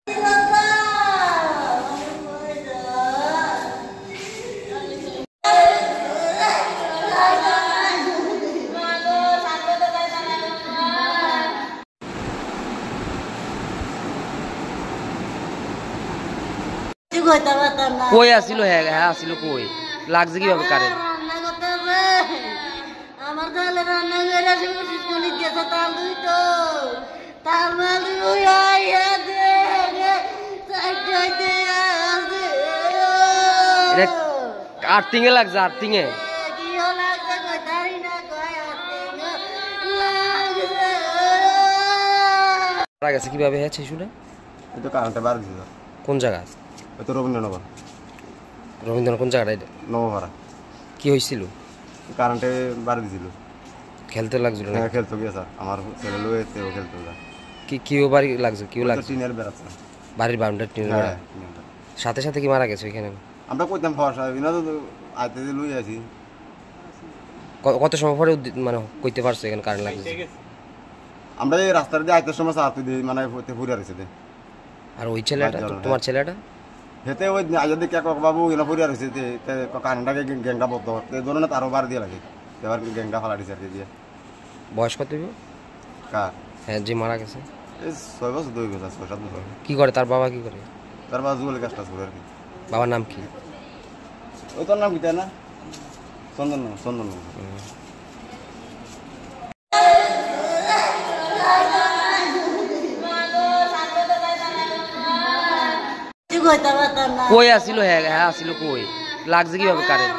কই আসিল? হ্যাঁ হ্যাঁ আসিল। কই লাগছে কিভাবে কারেন্ট? আমার তাহলে রান্না করে আসি স্কুলে গেছে তাল দুই তো তাল মাল আর্থিং এ লাগছে। আর্থিং এ মারা গেছে কিভাবে? হ্যাঁ শিশুটা এটা কারেন্টে বার দিছিল। কোন জায়গা? এটা রবীন্দ্রনগর। রবীন্দ্রনগর কোন জায়গাটা? এটা নবপাড়া। কি হয়েছিল? কারেন্টে বার দিছিল। খেলতে লাগছিল না? হ্যাঁ খেলতে গিয়ে স্যার আমার ছেলে লোক এসে খেলতে যায়। কিও বাড়ি লাগছে? কিও লাগছে? টিনের বেড়াচ্ছে বাড়ির বাউন্ডারি টিনের বেড়া। সাথে সাথে কি মারা গেছে ওইখানে? আমরা কইতাম ফর্সা বিনা তো আইতে লই আছি। কত সময় পরে মানে কইতে পারছো এখানে কারেন্ট লাগছে? আমরা এই রাস্তার দিয়ে আইতে সময় সাথে দিয়ে মানে ফুরে আসছে। আর ওই ছেলেটা তোমার ছেলেটা হেতে ওই আজ দেখে বাবু এনে ফুরে আসছে কারেন্টটাকে গেঙ্গা বদ্ধ এই ধরনের আরো বার দিয়ে লাগে এবার গেঙ্গা ফালা দিছে আর দিয়ে। বয়স কত? কার? হ্যাঁ যে মারা গেছে। এই 6 বছর 2 বছর 6-7 বছর। কি করে তার বাবা? কি করে তার বাবা? জুয়েল কাজটা করে আর কি। বাবার নাম কি? ওই তোর নাম কি তাই না? চন্দন। চন্দন কই আসিল? হ্যাঁ হ্যাঁ আসিল। কই লাগছে কিভাবে কারেন্ট?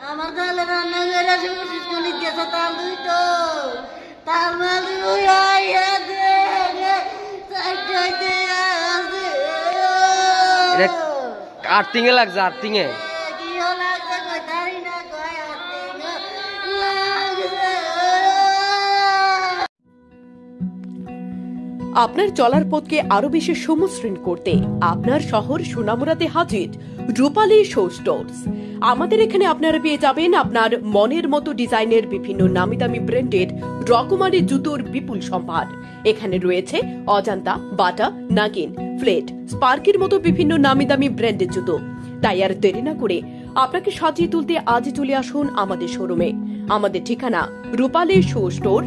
আমার তাহলে রান্না করে আসি স্কুলে গেছে তাল দুই তো তাল মাল আর্থিং এ লাগছে। আর্থিং এ আপনার চলার পথকে আরো বেশি সমশ্রীণ করতে আপনার শহর সোনামুড়াতে হাজির রূপালী শো স্টোরস। আমাদের এখানে আপনারা পেয়ে যাবেন আপনার মনের মতো ডিজাইনের বিভিন্ন নামি দামি ব্র্যান্ডের রকমারি জুতোর বিপুল সম্ভার। এখানে রয়েছে অজান্তা, বাটা, নাগিন, ফ্লেট, স্পার্কের মতো বিভিন্ন নামি দামি ব্র্যান্ডের জুতো। তাই আর দেরি না করে আপনাকে সাজিয়ে তুলতে আজই চলে আসুন আমাদের শোরুমে। আমাদের ঠিকানা Rupali show store,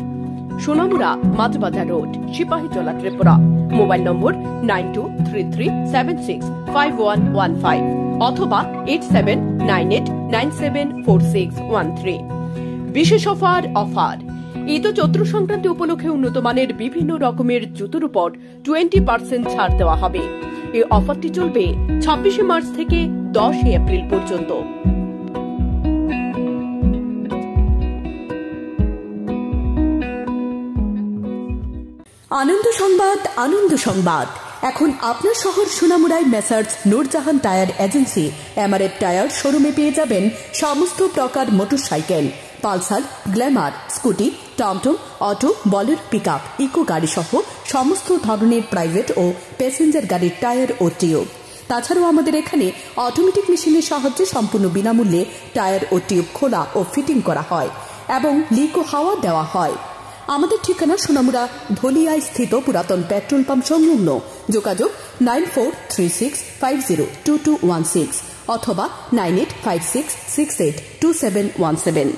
Sonamura, Majhbazar road, Sipahijala, Tripura. Mobile number 9233765115 অথবা 8798974613। বিশেষ অফার ঈদ ও চৈত্র সংক্রান্তি উপলক্ষে উন্নত মানের বিভিন্ন রকমের জুতোর উপর 20% ছাড় দেওয়া হবে। এই অফারটি চলবে 26 মার্চ থেকে 10 এপ্রিল পর্যন্ত। আনন্দ সংবাদ এখন আপনার শহর সোনামুড়ায় messrs Noorjahan tyre agency MRF tyre শোরুমে পেয়ে যাবেন সমস্ত প্রকার মোটরসাইকেল, পালসার, গ্ল্যামার, স্কুটি, টমটম, অটো, বলেরো, পিকআপ, ইকো গাড়ি সহ সমস্ত ধরনের প্রাইভেট ও প্যাসেঞ্জার গাড়ির টায়ার ও টিউব। তাছাড়াও আমাদের এখানে অটোমেটিক মেশিনের সাহায্যে সম্পূর্ণ বিনামূল্যে টায়ার ও টিউব খোলা ও ফিটিং করা হয় এবং লিক ও হাওয়া দেওয়া হয়। আমাদের ঠিকানা সোনামুড়া ধলিয়ায় স্থিত পুরাতন পেট্রোল পাম্প সংলগ্ন। যোগাযোগ 9436502216 অথবা 9856682717।